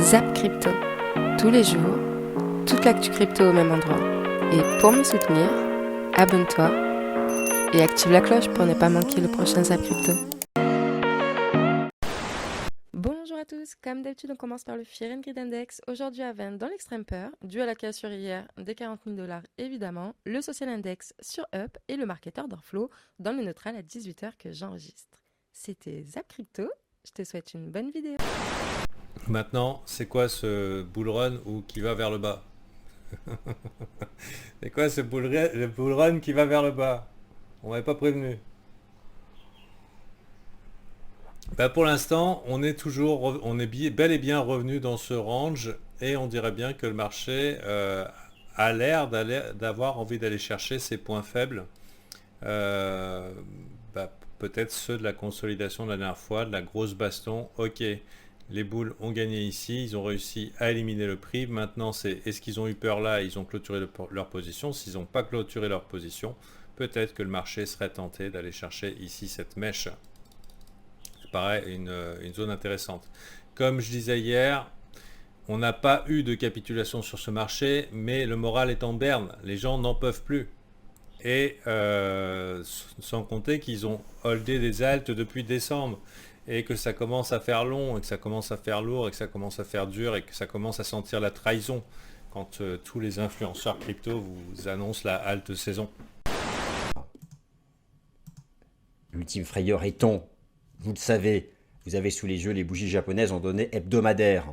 Zap Crypto. Tous les jours, toute l'actu crypto au même endroit. Et pour me soutenir, abonne-toi et active la cloche pour ne pas manquer le prochain Zap Crypto. Bonjour à tous, comme d'habitude on commence par le Fear and Greed Index, aujourd'hui à 20 dans l'extrême peur, dû à la cassure hier des 40 000 $ évidemment, le Social Index sur Up et le Market Order Flow dans le neutral à 18h que j'enregistre. C'était Zap Crypto, je te souhaite une bonne vidéo. Maintenant, c'est quoi ce bull run ou qui va vers le bas? C'est quoi ce le bull run qui va vers le bas? On m'avait pas prévenu. Bah pour l'instant, on est bel et bien revenu dans ce range et on dirait bien que le marché a l'air d'avoir envie d'aller chercher ses points faibles. Peut-être ceux de la consolidation de la dernière fois, de la grosse baston. Ok, les bulls ont gagné ici, ils ont réussi à éliminer le prix. Maintenant, est-ce qu'ils ont eu peur là? Ils ont clôturé leur position. S'ils n'ont pas clôturé leur position, peut-être que le marché serait tenté d'aller chercher ici cette mèche. Ça paraît une zone intéressante. Comme je disais hier, on n'a pas eu de capitulation sur ce marché, mais le moral est en berne. Les gens n'en peuvent plus. Et sans compter qu'ils ont holdé des alts depuis décembre et que ça commence à faire long et que ça commence à faire lourd et que ça commence à faire dur et que ça commence à sentir la trahison quand tous les influenceurs crypto vous annoncent la halte saison. L'ultime frayeur étant, vous le savez, vous avez sous les yeux les bougies japonaises en données hebdomadaires.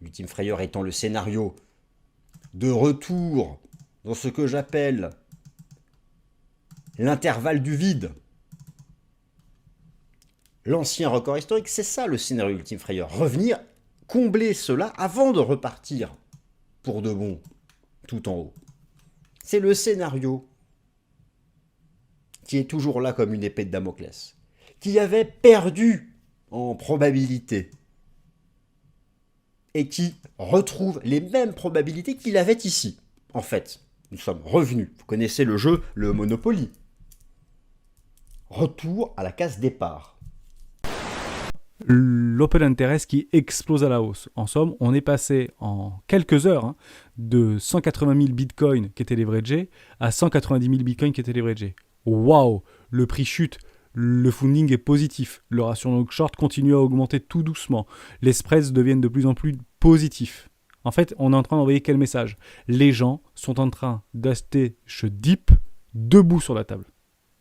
L'ultime frayeur étant le scénario de retour dans ce que j'appelle l'intervalle du vide. L'ancien record historique, c'est ça le scénario ultime frayeur. Revenir, combler cela avant de repartir pour de bon, tout en haut. C'est le scénario qui est toujours là comme une épée de Damoclès, qui avait perdu en probabilité et qui retrouve les mêmes probabilités qu'il avait ici. En fait, nous sommes revenus. Vous connaissez le jeu, le Monopoly. Retour à la case départ. L'open interest qui explose à la hausse. En somme, on est passé en quelques heures de 180 000 bitcoins qui étaient leveragés à 190 000 bitcoins qui étaient leveragés. Waouh, le prix chute, le funding est positif, le ratio long short continue à augmenter tout doucement, les spreads deviennent de plus en plus positifs. En fait, on est en train d'envoyer quel message? Les gens sont en train d'acheter ce dip debout sur la table.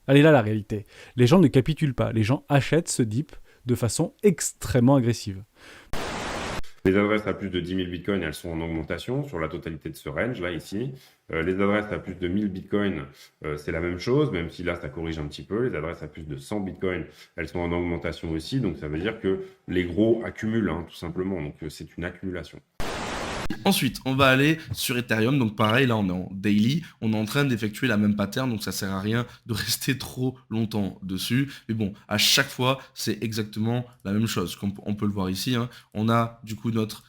Elle est là la réalité. Les gens ne capitulent pas, les gens achètent ce dip de façon extrêmement agressive. Les adresses à plus de 10 000 bitcoins, elles sont en augmentation sur la totalité de ce range, là, ici. Les adresses à plus de 1000 bitcoins, c'est la même chose, même si là, ça corrige un petit peu. Les adresses à plus de 100 bitcoins, elles sont en augmentation aussi. Donc, ça veut dire que les gros accumulent, tout simplement. Donc, c'est une accumulation. Ensuite, on va aller sur Ethereum. Donc pareil, là on est en daily, on est en train d'effectuer la même pattern, donc ça sert à rien de rester trop longtemps dessus. Mais bon, à chaque fois, c'est exactement la même chose. Comme on peut le voir ici, on a du coup notre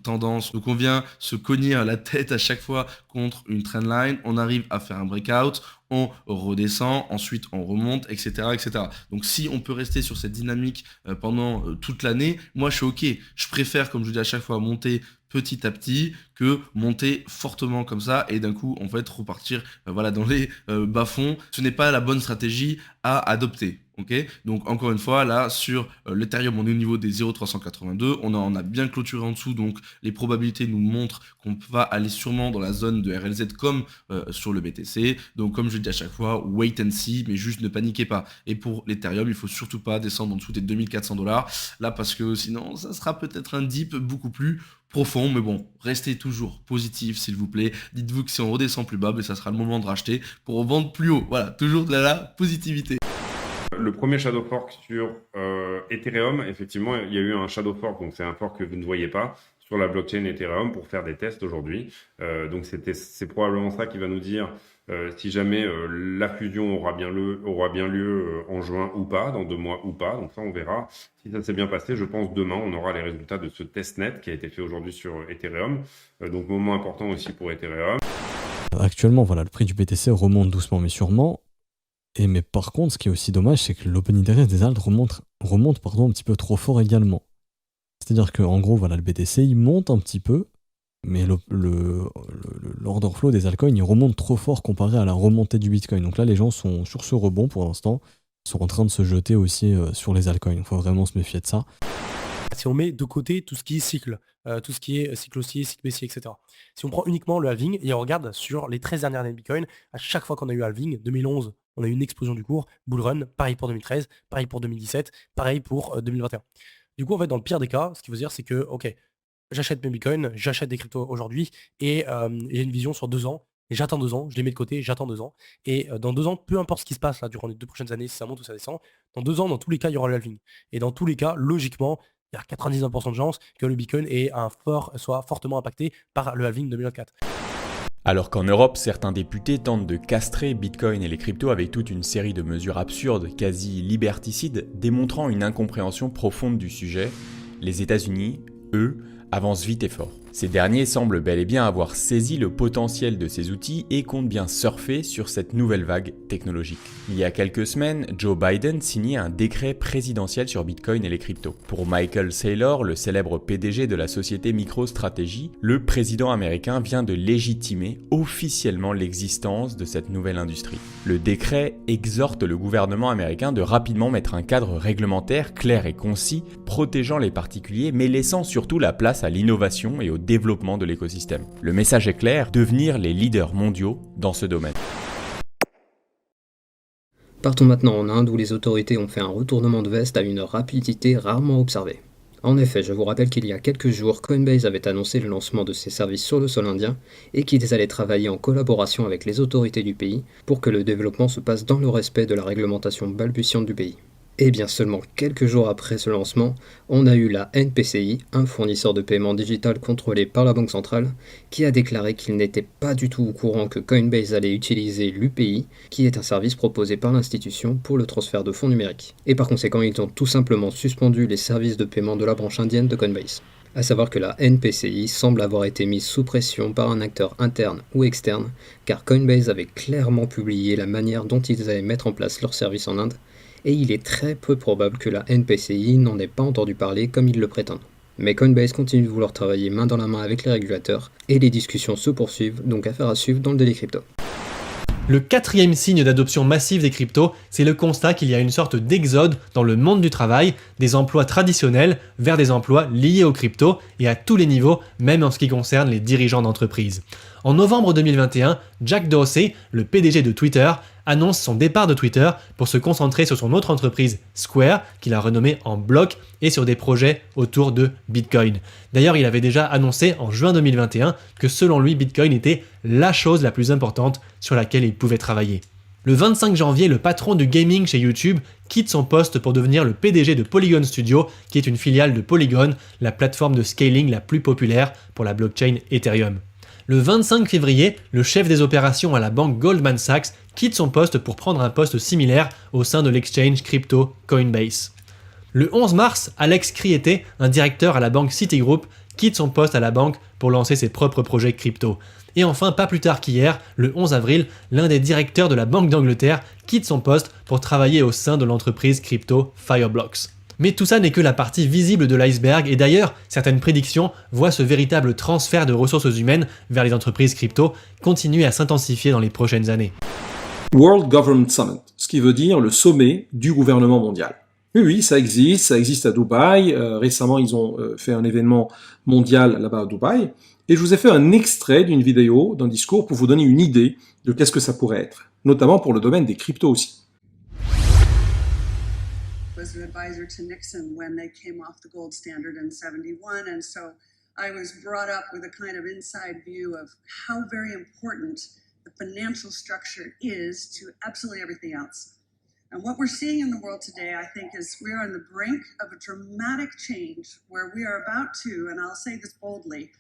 tendance. Donc on vient se cogner à la tête à chaque fois contre une trendline. On arrive à faire un breakout, on redescend, ensuite on remonte, etc., etc. Donc si on peut rester sur cette dynamique pendant toute l'année, moi je suis ok. Je préfère, comme je vous dis à chaque fois, monter petit à petit que monter fortement comme ça et d'un coup en fait repartir dans les bas-fonds. Ce n'est pas la bonne stratégie à adopter. Okay, donc encore une fois là sur l'Ethereum on est au niveau des 0,382, on a bien clôturé en dessous, donc les probabilités nous montrent qu'on va aller sûrement dans la zone de RLZ comme sur le BTC. Donc comme je dis à chaque fois, wait and see, mais juste ne paniquez pas. Et pour l'Ethereum il faut surtout pas descendre en dessous des 2400 $ là, parce que sinon ça sera peut-être un dip beaucoup plus profond. Mais bon, restez toujours positif s'il vous plaît. Dites-vous que si on redescend plus bas, ça sera le moment de racheter pour vendre plus haut. Voilà, toujours de la positivité. Le premier shadow fork sur Ethereum, effectivement, il y a eu un shadow fork, donc c'est un fork que vous ne voyez pas, sur la blockchain Ethereum pour faire des tests aujourd'hui. Donc c'est probablement ça qui va nous dire si jamais la fusion aura bien lieu en juin ou pas, dans 2 mois ou pas. Donc ça, on verra. Si ça s'est bien passé, je pense demain, on aura les résultats de ce testnet qui a été fait aujourd'hui sur Ethereum. Donc moment important aussi pour Ethereum. Actuellement, le prix du BTC remonte doucement mais sûrement. Mais par contre, ce qui est aussi dommage, c'est que l'open interest des alts remonte un petit peu trop fort également. C'est-à-dire qu'en gros, voilà, le BTC, il monte un petit peu, mais l'order flow des altcoins, il remonte trop fort comparé à la remontée du Bitcoin. Donc là, les gens sont sur ce rebond pour l'instant, sont en train de se jeter aussi sur les altcoins. Il faut vraiment se méfier de ça. Si on met de côté tout ce qui est cycle, tout ce qui est cycle haussier, cycle baissier, etc. Si on prend uniquement le halving et on regarde sur les 13 dernières années de Bitcoin, à chaque fois qu'on a eu halving, 2011, on a eu une explosion du cours, bull run, pareil pour 2013, pareil pour 2017, pareil pour 2021. Du coup, en fait, dans le pire des cas, ce qu'il faut dire, c'est que, ok, j'achète mes bitcoins, j'achète des cryptos aujourd'hui et il y a une vision sur 2 ans. Et j'attends 2 ans, je les mets de côté, j'attends 2 ans. Et dans 2 ans, peu importe ce qui se passe là durant les 2 prochaines années, si ça monte ou ça descend, dans 2 ans, dans tous les cas, il y aura le halving. Et dans tous les cas, logiquement, il y a 99% de chances que le bitcoin soit fortement impacté par le halving 2024. Alors qu'en Europe, certains députés tentent de castrer Bitcoin et les cryptos avec toute une série de mesures absurdes, quasi liberticides, démontrant une incompréhension profonde du sujet, les États-Unis, eux, avancent vite et fort. Ces derniers semblent bel et bien avoir saisi le potentiel de ces outils et comptent bien surfer sur cette nouvelle vague technologique. Il y a quelques semaines, Joe Biden signait un décret présidentiel sur Bitcoin et les cryptos. Pour Michael Saylor, le célèbre PDG de la société MicroStrategy, le président américain vient de légitimer officiellement l'existence de cette nouvelle industrie. Le décret exhorte le gouvernement américain de rapidement mettre un cadre réglementaire clair et concis, protégeant les particuliers mais laissant surtout la place à l'innovation et au développement de l'écosystème. Le message est clair, devenir les leaders mondiaux dans ce domaine. Partons maintenant en Inde où les autorités ont fait un retournement de veste à une rapidité rarement observée. En effet, je vous rappelle qu'il y a quelques jours, Coinbase avait annoncé le lancement de ses services sur le sol indien et qu'ils allaient travailler en collaboration avec les autorités du pays pour que le développement se passe dans le respect de la réglementation balbutiante du pays. Et bien seulement quelques jours après ce lancement, on a eu la NPCI, un fournisseur de paiement digital contrôlé par la Banque centrale, qui a déclaré qu'il n'était pas du tout au courant que Coinbase allait utiliser l'UPI, qui est un service proposé par l'institution pour le transfert de fonds numériques. Et par conséquent, ils ont tout simplement suspendu les services de paiement de la branche indienne de Coinbase. À savoir que la NPCI semble avoir été mise sous pression par un acteur interne ou externe, car Coinbase avait clairement publié la manière dont ils allaient mettre en place leur service en Inde, et il est très peu probable que la NPCI n'en ait pas entendu parler comme ils le prétendent. Mais Coinbase continue de vouloir travailler main dans la main avec les régulateurs, et les discussions se poursuivent, donc affaire à suivre dans le Daily Crypto. Le quatrième signe d'adoption massive des cryptos, c'est le constat qu'il y a une sorte d'exode dans le monde du travail, des emplois traditionnels vers des emplois liés aux cryptos, et à tous les niveaux, même en ce qui concerne les dirigeants d'entreprise. En novembre 2021, Jack Dorsey, le PDG de Twitter, annonce son départ de Twitter pour se concentrer sur son autre entreprise Square, qu'il a renommée en Block, et sur des projets autour de Bitcoin. D'ailleurs, il avait déjà annoncé en juin 2021 que selon lui, Bitcoin était la chose la plus importante sur laquelle il pouvait travailler. Le 25 janvier, le patron du gaming chez YouTube quitte son poste pour devenir le PDG de Polygon Studio, qui est une filiale de Polygon, la plateforme de scaling la plus populaire pour la blockchain Ethereum. Le 25 février, le chef des opérations à la banque Goldman Sachs quitte son poste pour prendre un poste similaire au sein de l'exchange crypto Coinbase. Le 11 mars, Alex Criete, un directeur à la banque Citigroup, quitte son poste à la banque pour lancer ses propres projets crypto. Et enfin, pas plus tard qu'hier, le 11 avril, l'un des directeurs de la Banque d'Angleterre quitte son poste pour travailler au sein de l'entreprise crypto Fireblocks. Mais tout ça n'est que la partie visible de l'iceberg, et d'ailleurs, certaines prédictions voient ce véritable transfert de ressources humaines vers les entreprises crypto continuer à s'intensifier dans les prochaines années. World Government Summit, ce qui veut dire le sommet du gouvernement mondial. Oui, ça existe à Dubaï. Récemment, ils ont fait un événement mondial là-bas à Dubaï. Et je vous ai fait un extrait d'une vidéo, d'un discours pour vous donner une idée de qu'est-ce que ça pourrait être, notamment pour le domaine des cryptos aussi. Was an advisor to Nixon when they came off the gold standard in 71, and so I was brought up with a kind of inside view of how very important the financial structure is to absolutely everything else. And what we're seeing in the world today, I think, is we're on the brink of a dramatic change where we are about to, and I'll say this boldly,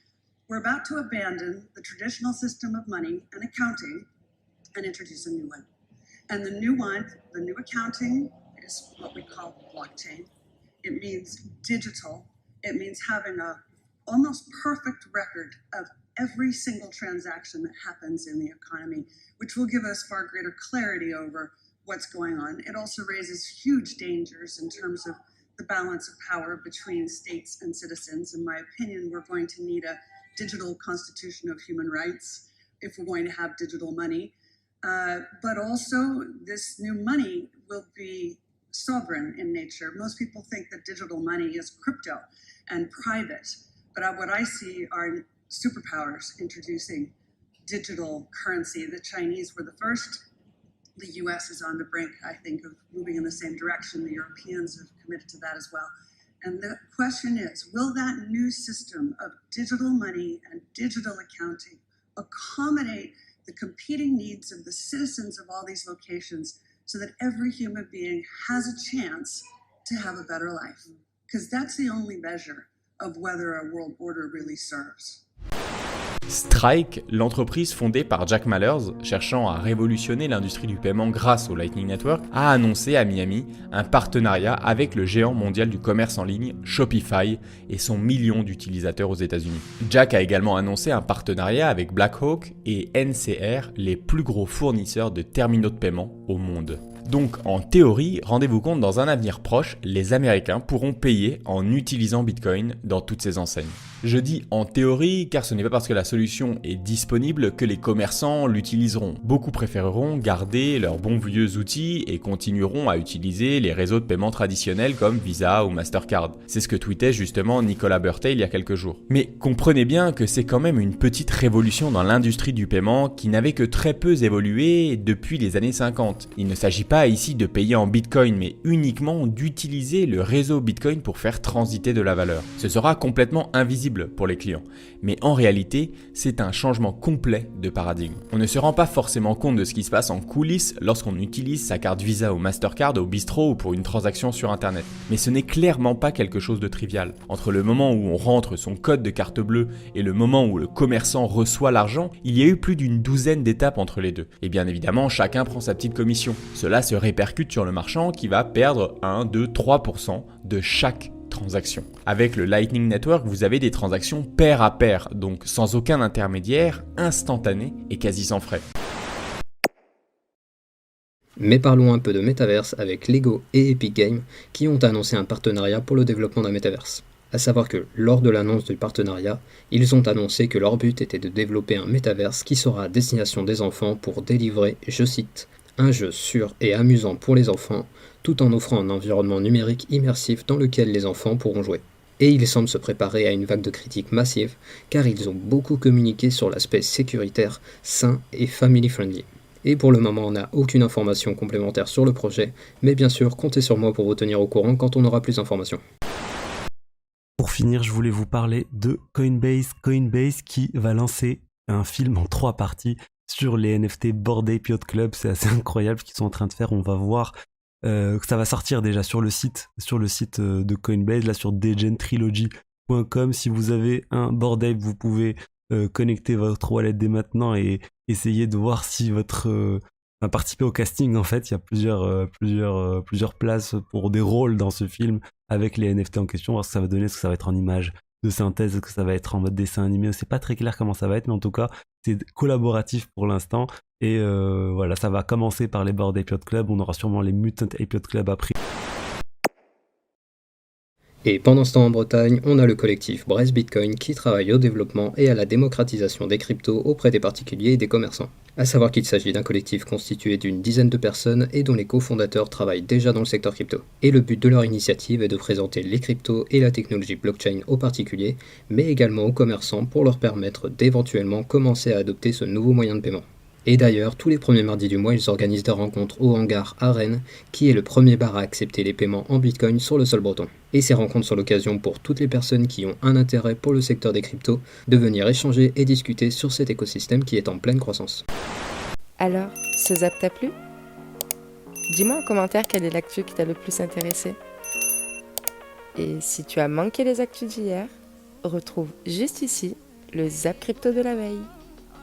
we're about to abandon the traditional system of money and accounting and introduce a new one. And the new one, the new accounting, is what we call blockchain. It means digital. It means having a almost perfect record of every single transaction that happens in the economy, which will give us far greater clarity over what's going on. It also raises huge dangers in terms of the the balance of power between states and citizens. In my opinion, we're going to need a digital constitution of human rights if we're going to have digital money. But also, this new money will be sovereign in nature. Most people think that digital money is crypto and private, but what I see are superpowers introducing digital currency. The Chinese were the first. The US is on the brink, I think, of moving in the same direction. The Europeans have committed to that as well. And the question is, will that new system of digital money and digital accounting accommodate the competing needs of the citizens of all these locations so that every human being has a chance to have a better life? Because that's the only measure of whether a world order really serves. Strike, l'entreprise fondée par Jack Mallers, cherchant à révolutionner l'industrie du paiement grâce au Lightning Network, a annoncé à Miami un partenariat avec le géant mondial du commerce en ligne Shopify et son million d'utilisateurs aux États-Unis. Jack a également annoncé un partenariat avec Blackhawk et NCR, les plus gros fournisseurs de terminaux de paiement au monde. Donc en théorie, rendez-vous compte, dans un avenir proche, les Américains pourront payer en utilisant Bitcoin dans toutes ces enseignes. Je dis en théorie car ce n'est pas parce que la solution est disponible que les commerçants l'utiliseront. Beaucoup préféreront garder leurs bons vieux outils et continueront à utiliser les réseaux de paiement traditionnels comme Visa ou Mastercard. C'est ce que tweetait justement Nicolas Burtay il y a quelques jours. Mais comprenez bien que c'est quand même une petite révolution dans l'industrie du paiement qui n'avait que très peu évolué depuis les années 50. Il ne s'agit pas ici de payer en Bitcoin mais uniquement d'utiliser le réseau Bitcoin pour faire transiter de la valeur. Ce sera complètement invisible pour les clients. Mais en réalité, c'est un changement complet de paradigme. On ne se rend pas forcément compte de ce qui se passe en coulisses lorsqu'on utilise sa carte Visa ou Mastercard au bistrot ou pour une transaction sur Internet. Mais ce n'est clairement pas quelque chose de trivial. Entre le moment où on rentre son code de carte bleue et le moment où le commerçant reçoit l'argent, il y a eu plus d'une douzaine d'étapes entre les deux. Et bien évidemment, chacun prend sa petite commission. Cela se répercute sur le marchand qui va perdre 1, 2, 3% de chaque transaction. Avec le Lightning Network, vous avez des transactions pair à pair, donc sans aucun intermédiaire, instantané et quasi sans frais. Mais parlons un peu de Metaverse avec Lego et Epic Games qui ont annoncé un partenariat pour le développement d'un Metaverse. À savoir que, lors de l'annonce du partenariat, ils ont annoncé que leur but était de développer un Metaverse qui sera à destination des enfants pour délivrer, je cite, un jeu sûr et amusant pour les enfants, tout en offrant un environnement numérique immersif dans lequel les enfants pourront jouer. Et ils semblent se préparer à une vague de critiques massive, car ils ont beaucoup communiqué sur l'aspect sécuritaire, sain et family-friendly. Et pour le moment, on n'a aucune information complémentaire sur le projet, mais bien sûr, comptez sur moi pour vous tenir au courant quand on aura plus d'informations. Pour finir, je voulais vous parler de Coinbase. Coinbase qui va lancer un film en 3 parties sur les NFT Bored Ape Yacht Club. C'est assez incroyable ce qu'ils sont en train de faire. On va voir que ça va sortir déjà sur le site de Coinbase, là sur degentrilogy.com. Si vous avez un Bored Ape, vous pouvez connecter votre wallet dès maintenant et essayer de voir si participer au casting. En fait, il y a plusieurs places pour des rôles dans ce film avec les NFT en question, voir ce que ça va donner, est-ce que ça va être en image de synthèse, est-ce que ça va être en mode dessin animé, c'est pas très clair comment ça va être, mais en tout cas c'est collaboratif pour l'instant et voilà, ça va commencer par les Bored Ape Yacht Club, on aura sûrement les Mutant Ape Yacht Club après. Et pendant ce temps en Bretagne, on a le collectif Brest Bitcoin qui travaille au développement et à la démocratisation des cryptos auprès des particuliers et des commerçants. À savoir qu'il s'agit d'un collectif constitué d'une dizaine de personnes et dont les cofondateurs travaillent déjà dans le secteur crypto. Et le but de leur initiative est de présenter les cryptos et la technologie blockchain aux particuliers, mais également aux commerçants pour leur permettre d'éventuellement commencer à adopter ce nouveau moyen de paiement. Et d'ailleurs, tous les premiers mardis du mois, ils organisent des rencontres au hangar à Rennes, qui est le premier bar à accepter les paiements en Bitcoin sur le sol breton. Et ces rencontres sont l'occasion pour toutes les personnes qui ont un intérêt pour le secteur des cryptos de venir échanger et discuter sur cet écosystème qui est en pleine croissance. Alors, ce zap t'a plu ? Dis-moi en commentaire quelle est l'actu qui t'a le plus intéressé. Et si tu as manqué les actus d'hier, retrouve juste ici le zap crypto de la veille.